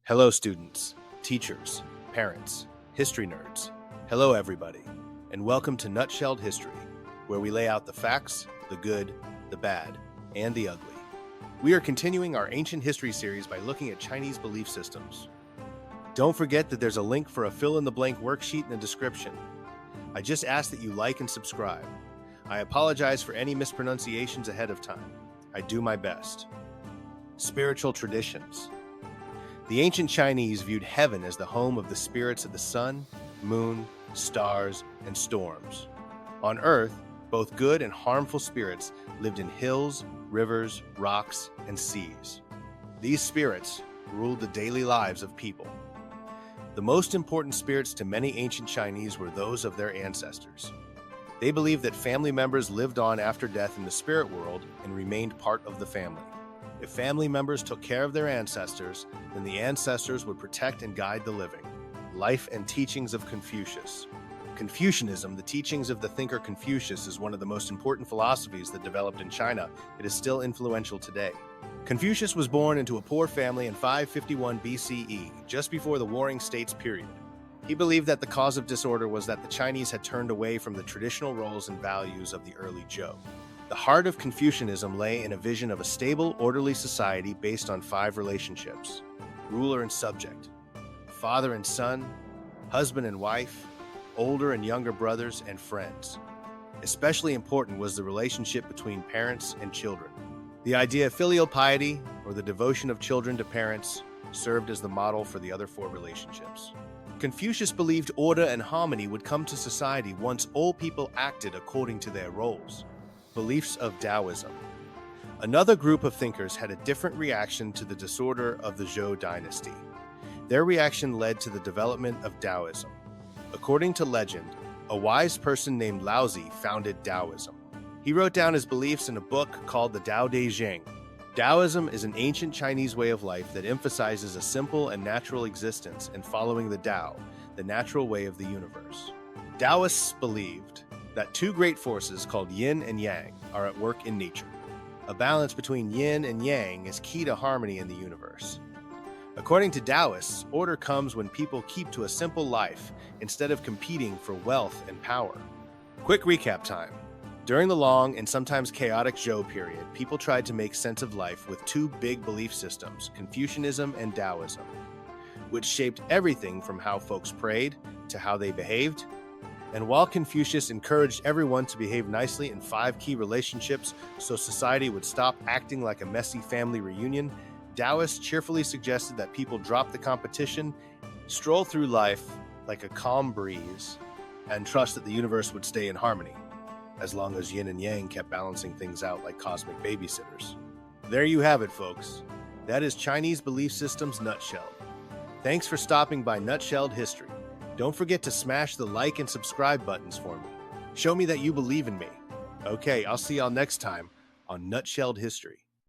Hello, students, teachers, parents, history nerds. Hello, everybody, and welcome to Nutshelled History, where we lay out the facts, the good, the bad, and the ugly. We are continuing our ancient history series by looking at Chinese belief systems. Don't forget that there's a link for a fill-in-the-blank worksheet in the description. I just ask that you like and subscribe. I apologize for any mispronunciations ahead of time. I do my best. Spiritual traditions. The ancient Chinese viewed heaven as the home of the spirits of the sun, moon, stars, and storms. On Earth, both good and harmful spirits lived in hills, rivers, rocks, and seas. These spirits ruled the daily lives of people. The most important spirits to many ancient Chinese were those of their ancestors. They believed that family members lived on after death in the spirit world and remained part of the family. If family members took care of their ancestors, then the ancestors would protect and guide the living. Life and teachings of Confucius. Confucianism, the teachings of the thinker Confucius, is one of the most important philosophies that developed in China. It is still influential today. Confucius was born into a poor family in 551 BCE, just before the Warring States period. He believed that the cause of disorder was that the Chinese had turned away from the traditional roles and values of the early Zhou. The heart of Confucianism lay in a vision of a stable, orderly society based on 5 relationships: ruler and subject, father and son, husband and wife, older and younger brothers, and friends. Especially important was the relationship between parents and children. The idea of filial piety, or the devotion of children to parents, served as the model for the other 4 relationships. Confucius believed order and harmony would come to society once all people acted according to their roles. Beliefs of Taoism. Another group of thinkers had a different reaction to the disorder of the Zhou dynasty. Their reaction led to the development of Taoism. According to legend, a wise person named Laozi founded Taoism. He wrote down his beliefs in a book called the Tao Te Ching. Taoism is an ancient Chinese way of life that emphasizes a simple and natural existence and following the Tao, the natural way of the universe. Taoists believed that 2 great forces called yin and yang are at work in nature. A balance between yin and yang is key to harmony in the universe. According to Taoists, order comes when people keep to a simple life instead of competing for wealth and power. Quick recap time. During the long and sometimes chaotic Zhou period, people tried to make sense of life with 2 big belief systems, Confucianism and Taoism, which shaped everything from how folks prayed to how they behaved. And while Confucius encouraged everyone to behave nicely in 5 key relationships so society would stop acting like a messy family reunion, Taoists cheerfully suggested that people drop the competition, stroll through life like a calm breeze, and trust that the universe would stay in harmony, as long as yin and yang kept balancing things out like cosmic babysitters. There you have it, folks. That is Chinese belief systems nutshelled. Thanks for stopping by Nutshelled History. Don't forget to smash the like and subscribe buttons for me. Show me that you believe in me. Okay, I'll see y'all next time on Nutshelled History.